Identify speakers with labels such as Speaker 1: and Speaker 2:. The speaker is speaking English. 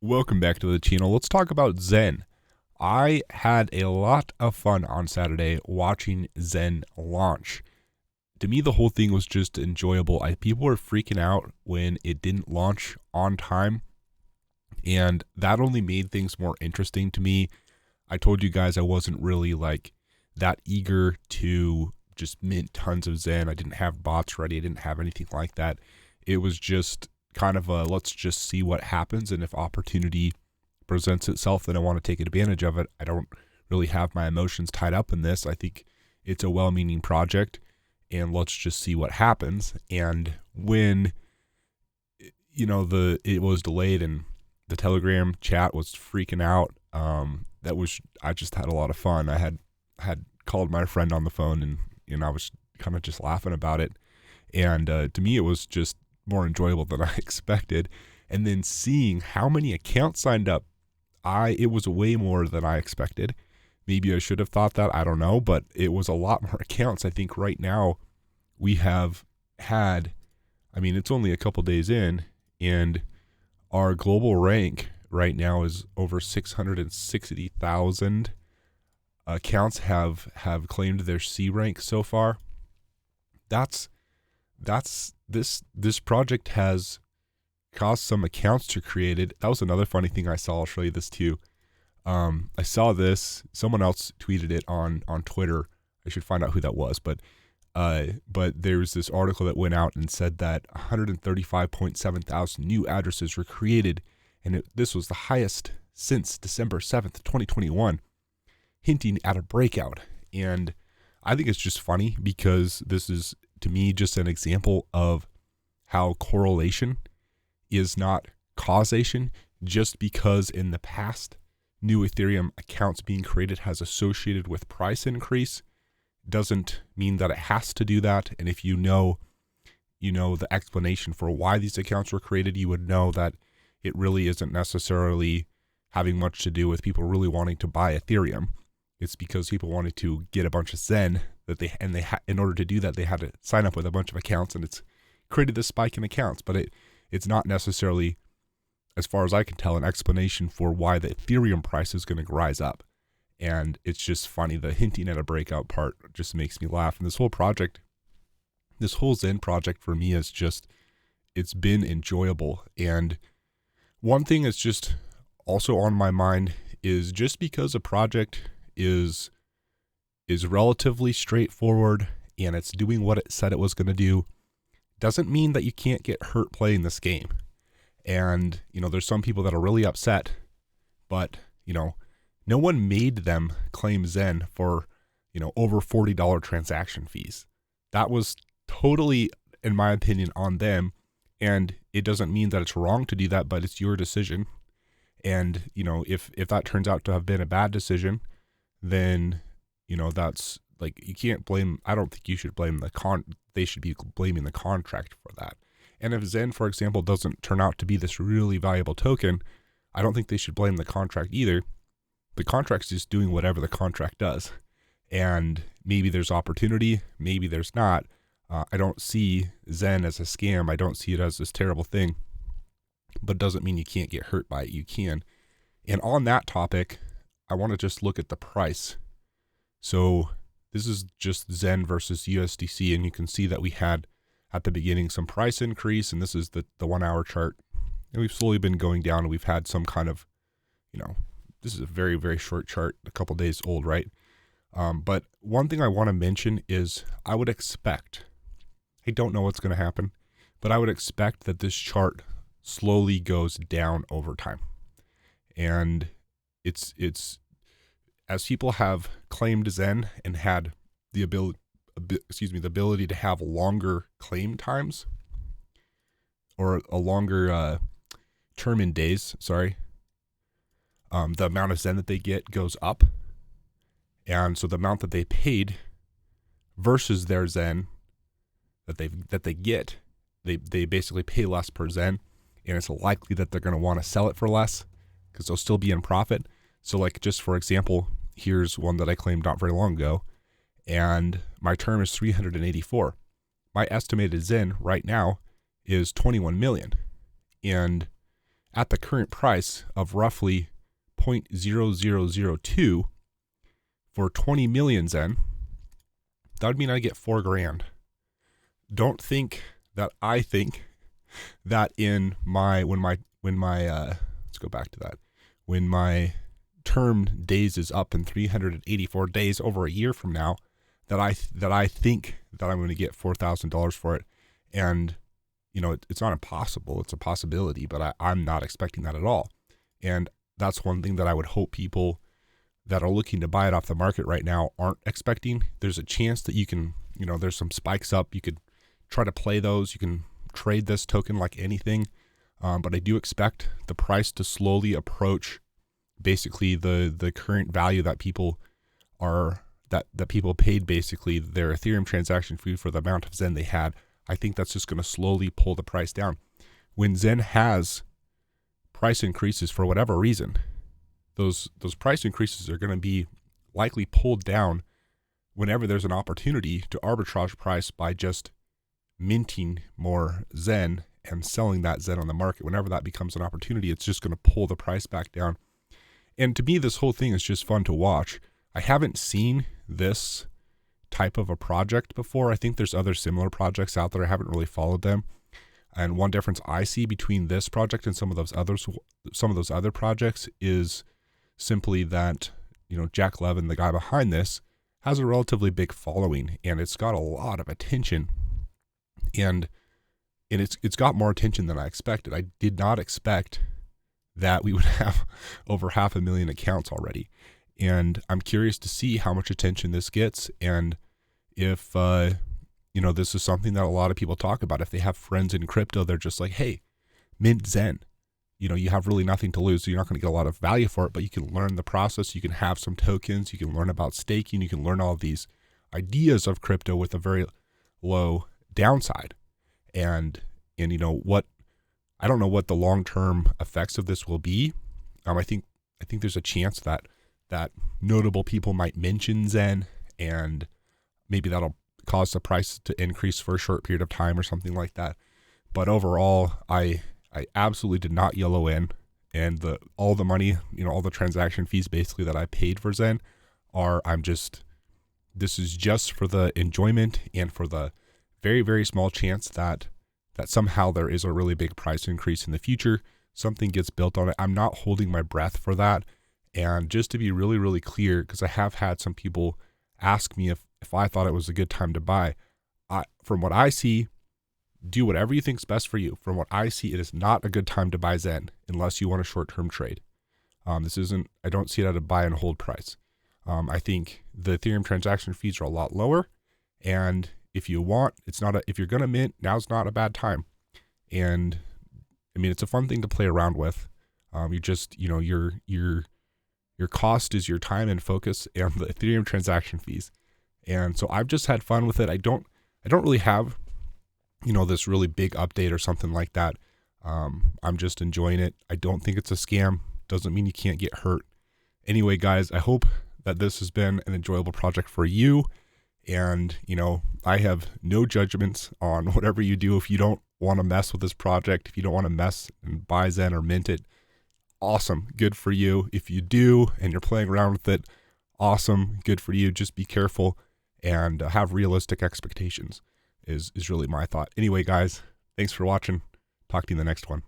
Speaker 1: Welcome back to the channel. Let's talk about Zen. I had a lot of fun on Saturday watching Zen launch. To me, the whole thing was just enjoyable. People were freaking out when it didn't launch on time, and that only made things more interesting to me. I told you guys I wasn't really that eager to just mint tons of Zen. I didn't have bots ready. I didn't have anything like that. It was just kind of a let's just see what happens, and if opportunity presents itself, then I want to take advantage of it. I don't really have my emotions tied up in this. I think it's a well-meaning project, and let's just see what happens. And when it was delayed and the Telegram chat was freaking out, I just had a lot of fun. I had called my friend on the phone, and I was kind of just laughing about it. And to me, it was just more enjoyable than I expected. And then seeing how many accounts signed up, it was way more than I expected. Maybe I should have thought that, I don't know, but it was a lot more accounts. I think right now we have had, it's only a couple days in, and our global rank right now is over 660,000 accounts have claimed their C rank so far. This project has caused some accounts to create it. That was another funny thing I saw. I'll show you this too. I saw this. Someone else tweeted it on Twitter. I should find out who that was, but there's this article that went out and said that 135.7 thousand new addresses were created, and this was the highest since December 7th, 2021, hinting at a breakout. And I think it's just funny because this is, to me, just an example of how correlation is not causation. Just because in the past new Ethereum accounts being created has associated with price increase doesn't mean that it has to do that. And if you know the explanation for why these accounts were created, you would know that it really isn't necessarily having much to do with people really wanting to buy Ethereum. It's because people wanted to get a bunch of Zen in order to do that, they had to sign up with a bunch of accounts, and it's created this spike in accounts. But it's not necessarily, as far as I can tell, an explanation for why the Ethereum price is going to rise up. And it's just funny. The hinting at a breakout part just makes me laugh. And this whole Zen project for me is just, it's been enjoyable. And one thing that's just also on my mind is just because a project is relatively straightforward and it's doing what it said it was going to do, doesn't mean that you can't get hurt playing this game. And, there's some people that are really upset, but, no one made them claim Zen for, over $40 transaction fees. That was totally, in my opinion, on them. And it doesn't mean that it's wrong to do that, but it's your decision. And, if that turns out to have been a bad decision, then, that's you can't blame, I don't think you should blame they should be blaming the contract for that. And if Zen, for example, doesn't turn out to be this really valuable token, I don't think they should blame the contract either. The contract's just doing whatever the contract does. And maybe there's opportunity, maybe there's not. I don't see Zen as a scam. I don't see it as this terrible thing. But it doesn't mean you can't get hurt by it. You can. And on that topic, I want to just look at the price. So this is just Zen versus USDC, and you can see that we had at the beginning some price increase, and this is the 1 hour chart. And we've slowly been going down, and we've had some kind of, this is a very, very short chart, a couple days old, right? But one thing I want to mention is I would expect, I don't know what's going to happen, but I would expect that this chart slowly goes down over time. And it's as people have claimed Zen and had the ability to have longer claim times, or a longer term in days, the amount of Zen that they get goes up. And so the amount that they paid versus their Zen that they get, they basically pay less per Zen, and it's likely that they're going to want to sell it for less because they'll still be in profit. So just for example, here's one that I claimed not very long ago, and my term is 384. My estimated Zen right now is 21 million. And at the current price of roughly 0.0002 for 20 million Zen, that would mean I get $4,000. Don't think that I think that in my when my let's go back to that. When my term days is up in 384 days, over a year from now, that I think that I'm going to get $4,000 for it. And it's not impossible, it's a possibility, but I'm not expecting that at all. And that's one thing that I would hope people that are looking to buy it off the market right now aren't expecting. There's a chance that you can, there's some spikes up. You could try to play those. You can trade this token like anything. But I do expect the price to slowly approach basically the current value that people that people paid basically their Ethereum transaction fee for the amount of Zen they had. I think that's just going to slowly pull the price down. When Zen has price increases for whatever reason, those price increases are going to be likely pulled down whenever there's an opportunity to arbitrage price by just minting more Zen and selling that Zen on the market. Whenever that becomes an opportunity, it's just going to pull the price back down. And to me, this whole thing is just fun to watch. I haven't seen this type of a project before. I think there's other similar projects out there. I haven't really followed them. And one difference I see between this project and some of those other projects is simply that, Jack Levin, the guy behind this, has a relatively big following, and it's got a lot of attention. And it's got more attention than I expected. I did not expect that we would have over 500,000 accounts already. And I'm curious to see how much attention this gets, and if this is something that a lot of people talk about. If they have friends in crypto, they're just like, hey, mint Zen. You have really nothing to lose, so you're not going to get a lot of value for it, but you can learn the process. You can have some tokens. You can learn about staking. You can learn all these ideas of crypto with a very low downside. And what, I don't know what the long-term effects of this will be. I think there's a chance that notable people might mention Zen, and maybe that'll cause the price to increase for a short period of time or something like that. But overall, I absolutely did not yellow in, and all the money, all the transaction fees basically that I paid for Zen this is just for the enjoyment and for the very, very small chance that somehow there is a really big price increase in the future. Something gets built on it. I'm not holding my breath for that. And just to be really, really clear, because I have had some people ask me if I thought it was a good time to buy. From what I see, do whatever you think is best for you. From what I see, it is not a good time to buy Zen unless you want a short-term trade. I don't see it at a buy and hold price. I think the Ethereum transaction fees are a lot lower, and if you want, if you're going to mint, now's not a bad time. And it's a fun thing to play around with. Your cost is your time and focus and the Ethereum transaction fees. And so I've just had fun with it. I don't really have, this really big update or something like that. I'm just enjoying it. I don't think it's a scam. Doesn't mean you can't get hurt. Anyway, guys, I hope that this has been an enjoyable project for you. And, I have no judgments on whatever you do. If you don't want to mess with this project, if you don't want to mess and buy Zen or mint it, awesome. Good for you. If you do and you're playing around with it, awesome. Good for you. Just be careful and have realistic expectations is really my thought. Anyway, guys, thanks for watching. Talk to you in the next one.